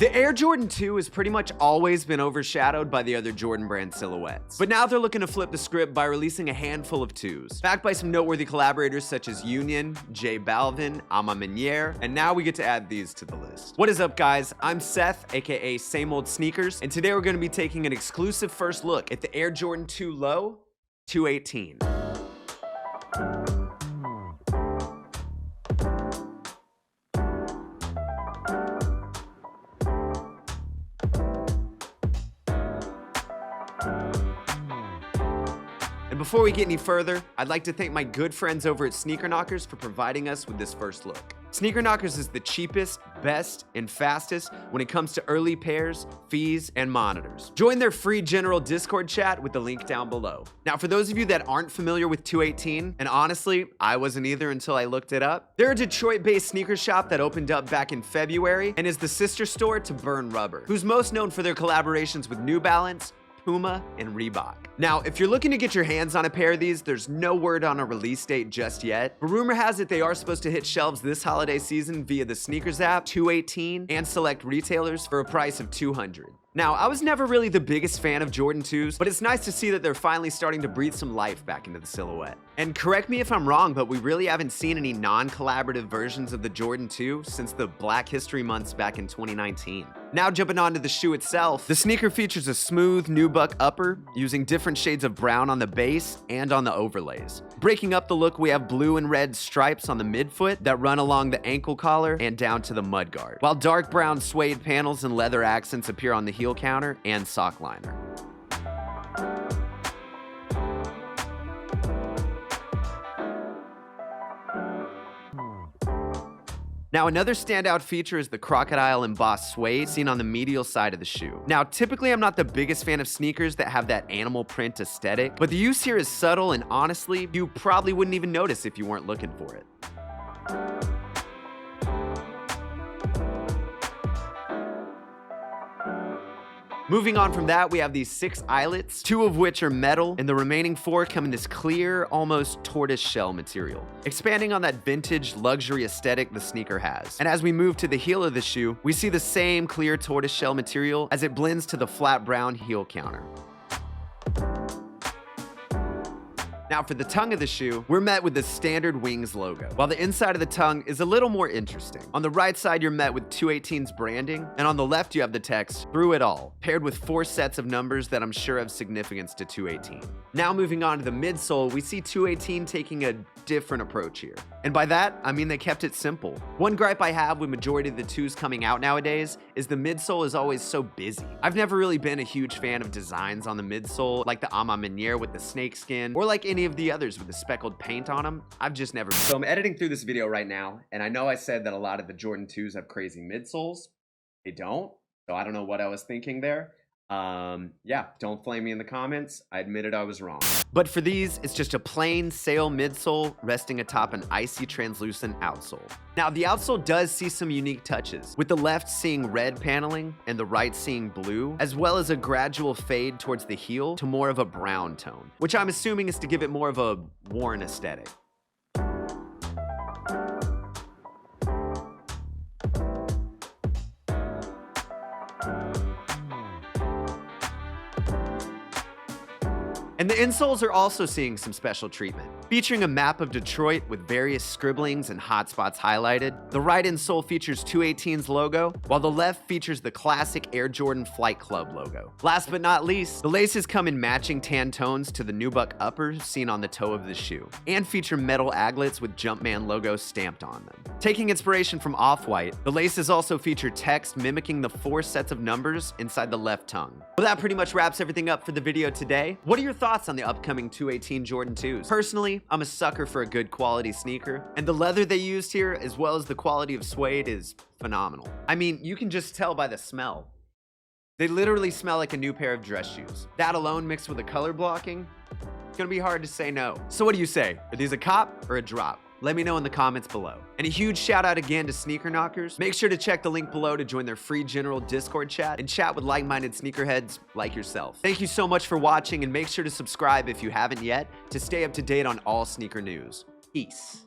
The Air Jordan 2 has pretty much always been overshadowed by the other Jordan brand silhouettes. But now they're looking to flip the script by releasing a handful of 2s, backed by some noteworthy collaborators such as Union, J Balvin, Ama Maniere, and now we get to add these to the list. What is up, guys? I'm Seth, aka Same Old Sneakers, and today we're going to be taking an exclusive first look at the Air Jordan 2 Low 218. And before we get any further, I'd like to thank my good friends over at Sneaker Knockers for providing us with this first look. Sneaker Knockers is the cheapest, best, and fastest when it comes to early pairs, fees, and monitors. Join their free general Discord chat with the link down below. Now, for those of you that aren't familiar with 218, and honestly, I wasn't either until I looked it up, they're a Detroit-based sneaker shop that opened up back in February and is the sister store to Burn Rubber, who's most known for their collaborations with New Balance, Puma, and Reebok. Now, if you're looking to get your hands on a pair of these, there's no word on a release date just yet, but rumor has it they are supposed to hit shelves this holiday season via the Sneakers app, 218, and select retailers for a price of $200. Now, I was never really the biggest fan of Jordan 2s, but it's nice to see that they're finally starting to breathe some life back into the silhouette. And correct me if I'm wrong, but we really haven't seen any non-collaborative versions of the Jordan 2 since the Black History Months back in 2019. Now jumping onto the shoe itself, the sneaker features a smooth nubuck upper using different shades of brown on the base and on the overlays. Breaking up the look, we have blue and red stripes on the midfoot that run along the ankle collar and down to the mudguard, while dark brown suede panels and leather accents appear on the heel counter and sock liner. Now, another standout feature is the crocodile embossed suede seen on the medial side of the shoe. Now, typically I'm not the biggest fan of sneakers that have that animal print aesthetic, but the use here is subtle and honestly, you probably wouldn't even notice if you weren't looking for it. Moving on from that, we have these 6 eyelets, 2 of which are metal, and the remaining 4 come in this clear, almost tortoise shell material, expanding on that vintage luxury aesthetic the sneaker has. And as we move to the heel of the shoe, we see the same clear tortoise shell material as it blends to the flat brown heel counter. Now for the tongue of the shoe, we're met with the standard Wings logo, while the inside of the tongue is a little more interesting. On the right side, you're met with 218's branding, and on the left, you have the text, "Through it all," paired with 4 sets of numbers that I'm sure have significance to 218. Now moving on to the midsole, we see 218 taking a different approach here. And by that, I mean they kept it simple. One gripe I have with majority of the 2s coming out nowadays is the midsole is always so busy. I've never really been a huge fan of designs on the midsole, like the Ama Maniere with the snakeskin, or like any of the others with the speckled paint on them. I've just never. So I'm editing through this video right now, and I know I said that a lot of the Jordan 2s have crazy midsoles. They don't, so I don't know what I was thinking there. Yeah, don't flame me in the comments. I admitted I was wrong. But for these, it's just a plain sail midsole resting atop an icy translucent outsole. Now, the outsole does see some unique touches, with the left seeing red paneling and the right seeing blue, as well as a gradual fade towards the heel to more of a brown tone, which I'm assuming is to give it more of a worn aesthetic. And the insoles are also seeing some special treatment, featuring a map of Detroit with various scribblings and hotspots highlighted. The right insole features 218's logo, while the left features the classic Air Jordan Flight Club logo. Last but not least, the laces come in matching tan tones to the nubuck upper seen on the toe of the shoe, and feature metal aglets with Jumpman logo stamped on them. Taking inspiration from Off-White, the laces also feature text mimicking the 4 sets of numbers inside the left tongue. Well, that pretty much wraps everything up for the video today. What are your thoughts on the upcoming 218 Jordan 2s? Personally, I'm a sucker for a good quality sneaker, and the leather they used here, as well as the quality of suede, is phenomenal. I mean, you can just tell by the smell. They literally smell like a new pair of dress shoes. That alone, mixed with the color blocking, it's gonna be hard to say no. So what do you say? Are these a cop or a drop? Let me know in the comments below. And a huge shout out again to Sneaker Knockers. Make sure to check the link below to join their free general Discord chat and chat with like-minded sneakerheads like yourself. Thank you so much for watching, and make sure to subscribe if you haven't yet to stay up to date on all sneaker news. Peace.